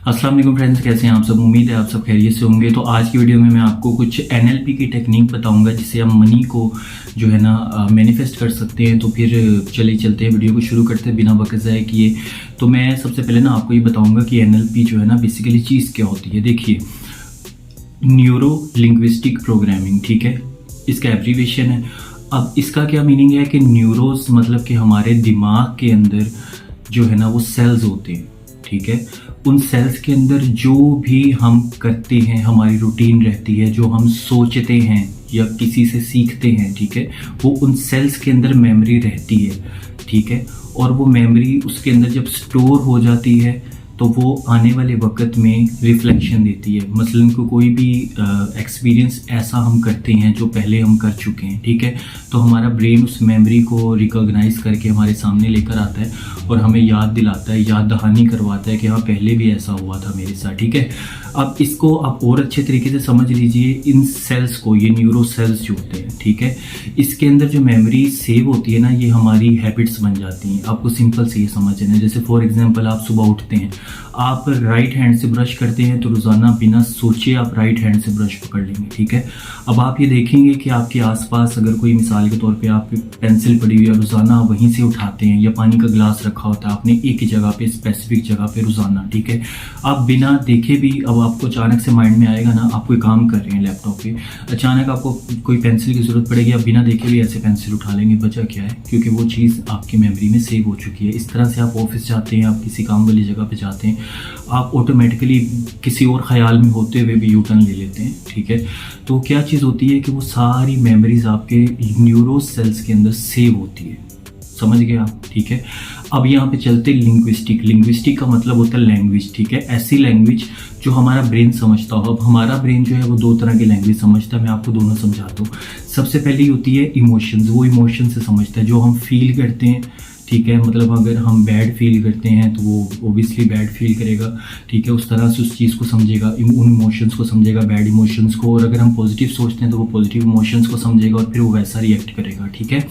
अस्सलाम वालेकुम फ्रेंड्स, कैसे हैं आप सब। उम्मीद है आप सब खैरियत से होंगे। तो आज की वीडियो में मैं आपको कुछ एनएलपी की टेक्निक बताऊंगा जिससे आप मनी को जो है ना मैनिफेस्ट कर सकते हैं। तो फिर चले चलते हैं, वीडियो को शुरू करते हैं बिना वक्त ज़ाय किए। तो मैं सबसे पहले ना आपको ये बताऊंगा कि एनएलपी जो है ना बेसिकली चीज़ क्या होती है। देखिए, न्यूरो लिंग्विस्टिक प्रोग्रामिंग, ठीक है, इसका एब्रीविएशन है। अब इसका क्या मीनिंग है कि न्यूरोस मतलब कि हमारे दिमाग के अंदर जो है ना वो सेल्स होते हैं, ठीक है। उन सेल्स के अंदर जो भी हम करते हैं, हमारी रूटीन रहती है, जो हम सोचते हैं या किसी से सीखते हैं, ठीक है, वो उन सेल्स के अंदर मेमोरी रहती है, ठीक है। और वो मेमोरी उसके अंदर जब स्टोर हो जाती है तो वो आने वाले वक्त में रिफ्लेक्शन देती है। मसलन को कोई भी एक्सपीरियंस ऐसा हम करते हैं जो पहले हम कर चुके हैं, ठीक है, तो हमारा ब्रेन उस मेमोरी को रिकॉग्नाइज करके हमारे सामने लेकर आता है और हमें याद दिलाता है, याद दहानी करवाता है कि हाँ पहले भी ऐसा हुआ था मेरे साथ, ठीक है। अब इसको आप और अच्छे तरीके से समझ लीजिए। इन सेल्स को, ये न्यूरो सेल्स जो होते हैं, ठीक है, इसके अंदर जो मेमोरी सेव होती है ना, ये हमारी हैबिट्स बन जाती हैं। आपको सिंपल से ये समझना है। जैसे फॉर एग्जांपल आप सुबह उठते हैं, आप राइट हैंड से ब्रश करते हैं तो रोज़ाना बिना सोचे आप राइट हैंड से ब्रश पकड़ लेंगे, ठीक है। अब आप ये देखेंगे कि आपके आसपास अगर कोई मिसाल के तौर पे आप पेंसिल पड़ी हुई है, रोज़ाना आप वहीं से उठाते हैं, या पानी का गिलास रखा होता है आपने एक ही जगह पे, स्पेसिफिक जगह पे रोज़ाना, ठीक है। आप बिना देखे भी, अब आपको अचानक से माइंड में आएगा ना, आप कोई काम कर रहे हैं लैपटॉप पे, अचानक आपको कोई पेंसिल की ज़रूरत पड़ेगी, आप बिना देखे भी ऐसे पेंसिल उठा लेंगे। वजह क्या है? क्योंकि वो चीज़ आपकी मेमोरी में सेव हो चुकी है। इस तरह से आप ऑफिस जाते हैं, आप किसी काम वाली जगह पे जाते हैं, आप ऑटोमेटिकली किसी और ख्याल में होते हुए भी यू टर्न ले लेते हैं, ठीक है। तो क्या चीज़ होती है कि वो सारी मेमोरीज आपके न्यूरो सेल्स के अंदर सेव होती है। समझ गए आप, ठीक है। अब यहाँ पे चलते लिंग्विस्टिक। लिंग्विस्टिक का मतलब होता है लैंग्वेज, ठीक है, ऐसी लैंग्वेज जो हमारा ब्रेन समझता हो। अब हमारा ब्रेन जो है वो दो तरह की लैंग्वेज समझता है, मैं आपको दोनों समझाता हूँ। सबसे पहली होती है इमोशंस, वो इमोशन से समझता है जो हम फील करते हैं, ठीक है। मतलब अगर हम बैड फील करते हैं तो वो ओबियसली बैड फील करेगा, ठीक है, उस तरह से उस चीज़ को समझेगा, उन इमोशंस को समझेगा, बैड इमोशंस को। और अगर हम पॉजिटिव सोचते हैं तो वो पॉजिटिव इमोशंस को समझेगा और फिर वो वैसा रिएक्ट करेगा, ठीक है।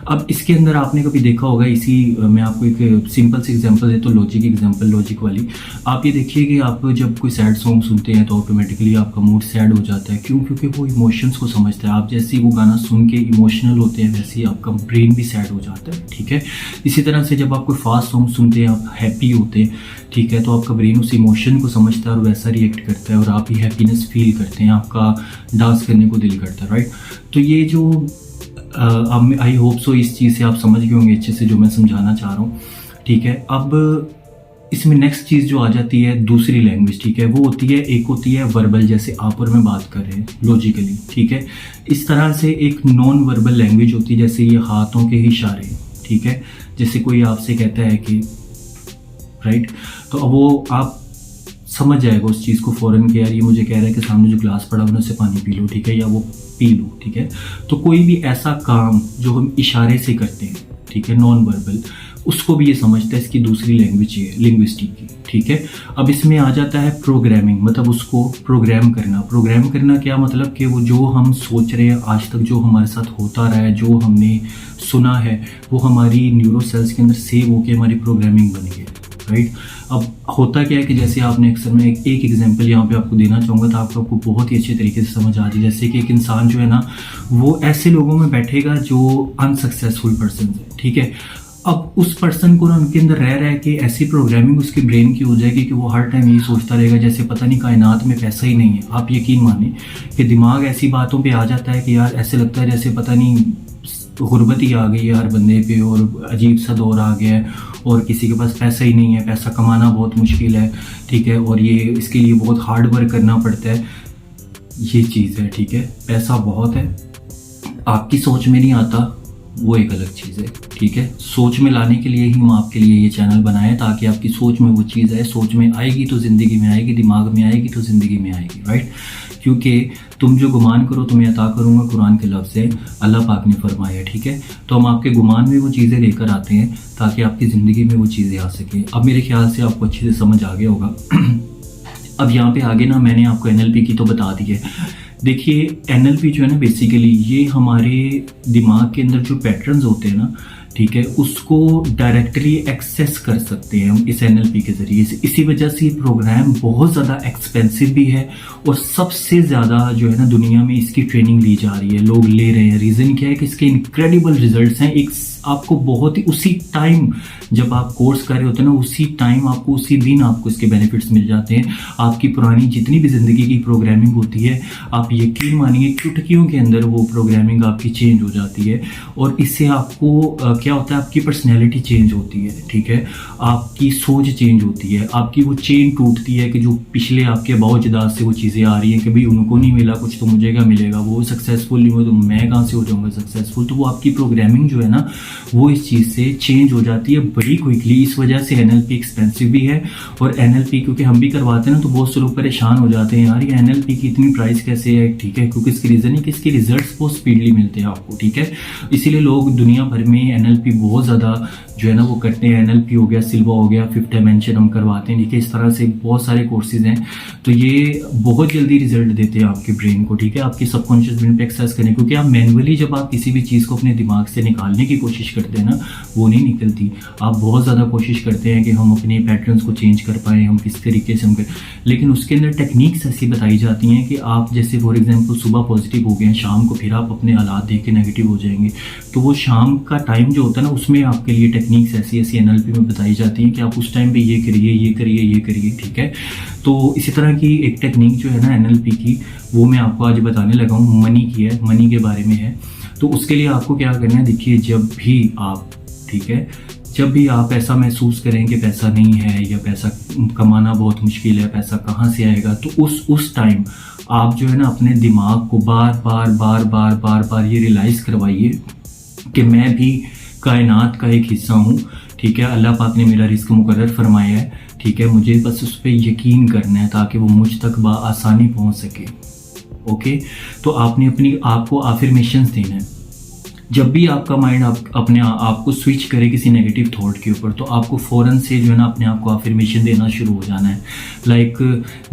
अब इसके अंदर आपने कभी देखा होगा, इसी मैं आपको एक सिंपल सी एग्जांपल देता हूँ, लॉजिक एग्जांपल, लॉजिक वाली। आप ये देखिए कि आप जब कोई सैड सॉन्ग सुनते हैं तो ऑटोमेटिकली आपका मूड सैड हो जाता है। क्यों? क्योंकि वो इमोशंस को समझता है। आप जैसे ही वो गाना सुन के इमोशनल होते हैं, वैसे ही आपका ब्रेन भी सैड हो जाता है, ठीक है। इसी तरह से जब आप कोई फास्ट सॉन्ग सुनते हैं, आप हैप्पी होते हैं, ठीक है, तो आपका ब्रेन उस इमोशन को समझता है और वैसा रिएक्ट करता है और आप ही हैप्पीनेस फील करते हैं, आपका डांस करने को दिल करता है, राइट। तो ये जो आई होप सो इस चीज़ से आप समझ गए होंगे अच्छे से जो मैं समझाना चाह रहा हूँ, ठीक है। अब इसमें नेक्स्ट चीज़ जो आ जाती है दूसरी लैंग्वेज, ठीक है, वो होती है, एक होती है वर्बल, जैसे आप और मैं बात कर रहे हैं लॉजिकली, ठीक है। इस तरह से एक नॉन वर्बल लैंग्वेज होती है, जैसे ये हाथों के इशारे, ठीक है। जैसे कोई आपसे कहता है कि राइट, तो अब वो आप समझ जाएगा उस चीज़ को फ़ौरन कि यार ये मुझे कह रहा है कि सामने जो ग्लास पड़ा हुआ उससे पानी पी लो, ठीक है, या वो पी लो, ठीक है। तो कोई भी ऐसा काम जो हम इशारे से करते हैं, ठीक है, नॉन वर्बल, उसको भी ये समझता है, इसकी दूसरी लैंग्वेज है लिंग्विस्टिक की, ठीक है। अब इसमें आ जाता है प्रोग्रामिंग, मतलब उसको प्रोग्राम करना। प्रोग्राम करना क्या मतलब कि वो जो हम सोच रहे हैं, आज तक जो हमारे साथ होता रहा है, जो हमने सुना है, वो हमारी न्यूरो सेल्स के अंदर सेव होकर हमारी प्रोग्रामिंग बन गई, राइट। अब होता क्या है कि जैसे आपने अक्सर, मैं एक एग्जांपल यहाँ पे आपको देना चाहूँगा तो आपको बहुत ही अच्छे तरीके से समझ आ जाए। जैसे कि एक इंसान जो है ना, वो ऐसे लोगों में बैठेगा जो अनसक्सेसफुल पर्सन है, ठीक है। अब उस पर्सन को ना उनके अंदर रह के ऐसी प्रोग्रामिंग उसके ब्रेन की हो जाएगी कि वो हर टाइम यही सोचता रहेगा जैसे पता नहीं कायनात में पैसा ही नहीं है। आप यकीन माने कि दिमाग ऐसी बातों पे आ जाता है कि यार ऐसे लगता है जैसे पता नहीं गुर्बत ही आ गई है हर बंदे पे, और अजीब सा दौर आ गया है, और किसी के पास पैसा ही नहीं है, पैसा कमाना बहुत मुश्किल है, ठीक है, और ये इसके लिए बहुत हार्ड वर्क करना पड़ता है। ये चीज़ है, ठीक है, पैसा बहुत है, आपकी सोच में नहीं आता, वो एक अलग चीज़ है, ठीक है। सोच में लाने के लिए ही हम आपके लिए ये चैनल बनाए, ताकि आपकी सोच में वो चीज़ है। सोच में आएगी तो ज़िंदगी में आएगी, दिमाग में आएगी तो ज़िंदगी में आएगी, राइट। क्योंकि तुम जो गुमान करो तुम्हें अता करूँगा, कुरान के लफ्ज़ है, अल्लाह पाक ने फरमाया, ठीक है। तो हम आपके गुमान में वो चीज़ें लेकर आते हैं ताकि आपकी ज़िंदगी में वो चीज़ें आ सकें। अब मेरे ख्याल से आपको अच्छे से समझ आ गया होगा। अब यहाँ पे आगे ना मैंने आपको एनएलपी की तो बता दी है। देखिए, एनएलपी जो है ना बेसिकली ये हमारे दिमाग के अंदर जो पैटर्न्स होते हैं ना, ठीक है, उसको डायरेक्टली एक्सेस कर सकते हैं हम इस एनएलपी के ज़रिए से। इसी वजह से ये प्रोग्राम बहुत ज़्यादा एक्सपेंसिव भी है और सबसे ज़्यादा जो है ना दुनिया में इसकी ट्रेनिंग ली जा रही है, लोग ले रहे हैं। रीज़न क्या है कि इसके इनक्रेडिबल रिजल्ट्स हैं। एक आपको बहुत ही उसी टाइम जब आप कोर्स कर रहे होते हैं ना, उसी टाइम आपको उसी दिन आपको इसके बेनिफिट्स मिल जाते हैं। आपकी पुरानी जितनी भी ज़िंदगी की प्रोग्रामिंग होती है, आप यकीन मानिए चुटकियों के अंदर वो प्रोग्रामिंग आपकी चेंज हो जाती है। और इससे आपको क्या होता है, आपकी पर्सनैलिटी चेंज होती है, ठीक है, आपकी सोच चेंज होती है, आपकी वो चेन टूटती है कि जो पिछले आपके बावजदाद से वो चीज़ें आ रही हैं कि भाई उनको नहीं मिला कुछ तो मुझे क्या मिलेगा, वो सक्सेसफुल नहीं हुआ तो मैं कहाँ से हो जाऊँगा सक्सेसफुल। तो वो आपकी प्रोग्रामिंग जो है ना वो इस चीज़ से चेंज हो जाती है बड़ी क्विकली। इस वजह से एनएलपी एक्सपेंसिव भी है। और एनएलपी क्योंकि हम भी करवाते हैं ना, तो बहुत से लोग परेशान हो जाते हैं, यार ये एनएलपी की इतनी प्राइस कैसे है, ठीक है, क्योंकि इसकी रीज़न है कि इसके रिजल्ट्स बहुत स्पीडली मिलते हैं आपको, ठीक है। इसीलिए लोग दुनिया भर में एनएलपी बहुत ज़्यादा जो है ना वो करते हैं। एनएलपी हो गया, सिल्वा हो गया, फिफ्थ डायमेंशन हम करवाते हैं, ठीक है। इस तरह से बहुत सारे कोर्सेज हैं, तो ये बहुत जल्दी रिजल्ट देते हैं आपके ब्रेन को, ठीक है, आपकी सबकॉन्शियस ब्रेन पे एक्सरसाइज करने। क्योंकि आप मैनुअली जब आप किसी भी चीज़ को अपने दिमाग से निकालने की कोशिश करते हैं ना, वो नहीं निकलती। आप बहुत ज़्यादा कोशिश करते हैं कि हम अपने पैटर्न्स को चेंज कर पाएँ, हम किस तरीके से हम कर, लेकिन उसके अंदर टेक्निक्स ऐसी बताई जाती हैं कि आप जैसे फॉर एग्जांपल सुबह पॉजिटिव हो गए हैं, शाम को फिर आप अपने हालात देख के नेगेटिव हो जाएंगे। तो वो शाम का टाइम जो होता है ना, उसमें आपके लिए टेक्निक्स ऐसी ऐसी एनएलपी में बताई जाती हैं कि आप उस टाइम पे ये करिए, ये करिए, ये करिए, ठीक है। तो इसी तरह की एक टेक्निक जो है ना एनएलपी की, वो मैं आपको आज बताने लगा हूँ, मनी की है, मनी के बारे में है। तो उसके लिए आपको क्या करना है, देखिए, जब भी आप, ठीक है, जब भी आप ऐसा महसूस करें कि पैसा नहीं है या पैसा कमाना बहुत मुश्किल है, पैसा कहाँ से आएगा, तो उस टाइम आप जो है ना अपने दिमाग को बार बार बार बार बार बार ये रियलाइज़ करवाइए कि मैं भी कायनात का एक हिस्सा हूँ, ठीक है। अल्लाह पाक ने मेरा रिस्क मुकर्रर फरमाया है, ठीक है, मुझे बस उस पर यकीन करना है ताकि वो मुझ तक आसानी पहुँच सके, ओके। तो आपने अपनी आपको अफर्मेशंस देना है। जब भी आपका माइंड अपने आप को स्विच करे किसी नेगेटिव थॉट के ऊपर, तो आपको फ़ौरन से जो है ना अपने आप को अफर्मेशन देना शुरू हो जाना है। लाइक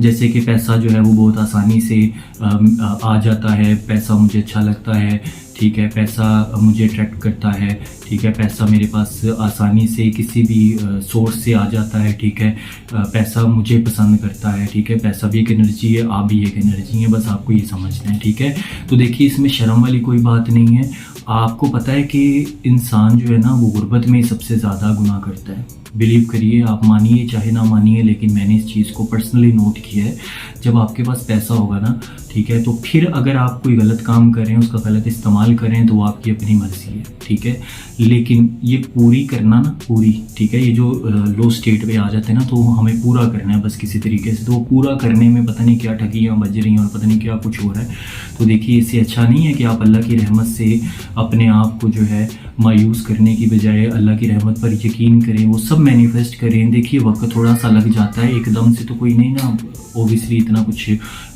जैसे कि पैसा जो है वो बहुत आसानी से आ जाता है, पैसा मुझे अच्छा लगता है, ठीक है, पैसा मुझे अट्रैक्ट करता है, ठीक है, पैसा मेरे पास आसानी से किसी भी सोर्स से आ जाता है, ठीक है, पैसा मुझे पसंद करता है, ठीक है, पैसा भी एक एनर्जी है, आप भी एक एनर्जी है, बस आपको ये समझना है, ठीक है। तो देखिए, इसमें शर्म वाली कोई बात नहीं है। आपको पता है कि इंसान जो है ना वो गुर्बत में सबसे ज़्यादा गुनाह करता है। बिलीव करिए, आप मानिए चाहे ना मानिए, लेकिन मैंने इस चीज़ को पर्सनली नोट किया है। जब आपके पास पैसा होगा ना, ठीक है, तो फिर अगर आप कोई गलत काम करें, उसका गलत इस्तेमाल करें, तो वो आपकी अपनी मर्ज़ी है, ठीक है। लेकिन ये पूरी करना ना, पूरी, ठीक है, ये जो लो स्टेट पे आ जाते हैं ना, तो हमें पूरा करना है बस किसी तरीके से। तो वो पूरा करने में पता नहीं क्या ठगियाँ बज रही हैं और पता नहीं क्या कुछ हो रहा है। तो देखिए, इससे अच्छा नहीं है कि आप अल्लाह की रहमत से अपने आप को जो है मायूस करने की बजाय अल्लाह की रहमत पर यकीन करें, वो सब मैनिफेस्ट करें। देखिए, वक्त थोड़ा सा लग जाता है, एकदम से तो कोई नहीं ना ओबियसली इतना कुछ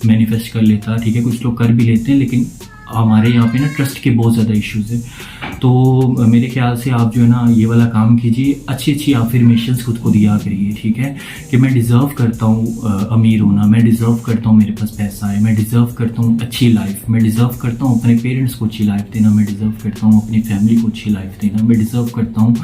मैनिफेस्ट कर लेता, ठीक है, कुछ लोग कर भी लेते हैं, लेकिन हमारे यहाँ पे ना ट्रस्ट के बहुत ज़्यादा इश्यूज़ हैं। तो मेरे ख्याल से आप जो है ना ये वाला काम कीजिए, अच्छी अच्छी अफर्मेशंस खुद को दिया करिए, ठीक है, कि मैं डिज़र्व करता हूँ अमीर होना, मैं डिज़र्व करता हूँ मेरे पास पैसा है, मैं डिज़र्व करता हूँ अच्छी लाइफ, मैं डिज़र्व करता हूँ अपने पेरेंट्स को अच्छी लाइफ देना, मैं डिज़र्व करता हूँ अपनी फैमिली को अच्छी लाइफ देना, मैं डिज़र्व करता हूँ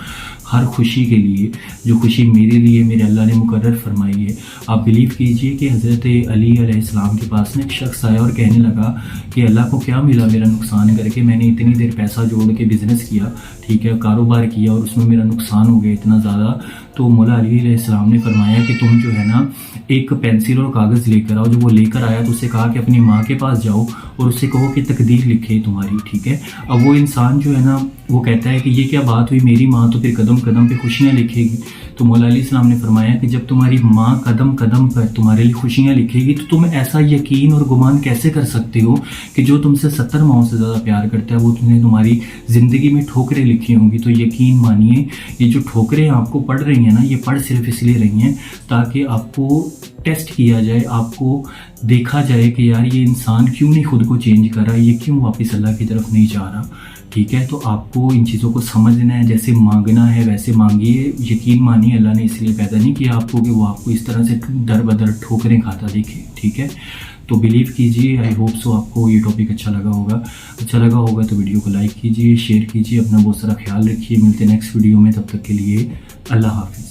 हर खुशी के लिए जो खुशी मेरे लिए मेरे अल्लाह ने मुकर्रर फरमाई है। आप बिलीव कीजिए कि हज़रत अली अलैहिस्सलाम के पास ना एक शख्स आया और कहने लगा कि अल्लाह को क्या मिला मेरा नुकसान करके, मैंने इतनी देर पैसा जोड़ के बिज़नेस किया, ठीक है, कारोबार किया, और उसमें मेरा नुकसान हो गया इतना ज़्यादा। तो मौला अली अलैहिस्सलाम ने फरमाया कि तुम जो है ना एक पेंसिल और कागज़ लेकर आओ। जब वो लेकर आया तो उसे कहा कि अपनी माँ के पास जाओ और उससे कहो कि तकदीर लिखे तुम्हारी, ठीक है। अब वो इंसान जो है ना वो कहता है कि ये क्या बात हुई, मेरी माँ तो फिर कदम कदम पे खुशियाँ लिखेगी। तो मौला अली अलैहिस्सलाम ने फरमाया कि जब तुम्हारी माँ कदम कदम पर तुम्हारे लिए खुशियाँ लिखेगी, तो तुम ऐसा यकीन और गुमान कैसे कर सकते हो कि जो तुमसे 70 माओं से ज़्यादा प्यार करता है वो तुमने तुम्हारी ज़िंदगी में ठोकरें लिखी होंगी। तो यकीन मानिए, ये जो ठोकरें आपको पड़ रही हैं ना, ये पढ़ सिर्फ इसलिए रही हैं ताकि आपको टेस्ट किया जाए, आपको देखा जाए कि यार ये इंसान क्यों नहीं खुद को चेंज कर रहा, ये क्यों वापस अल्लाह की तरफ नहीं जा रहा, ठीक है। तो आपको इन चीज़ों को समझना है, जैसे मांगना है वैसे मांगिए। यकीन मानिए, अल्लाह ने इसलिए पैदा नहीं किया आपको कि वो आपको इस तरह से दर बदर ठोकरें खाता दिखे, ठीक है। तो बिलीव कीजिए, आई होप सो आपको ये टॉपिक अच्छा लगा होगा तो वीडियो को लाइक कीजिए, शेयर कीजिए, अपना बहुत सारा ख्याल रखिए। मिलते हैं नेक्स्ट वीडियो में, तब तक के लिए अल्लाह हाफिज़।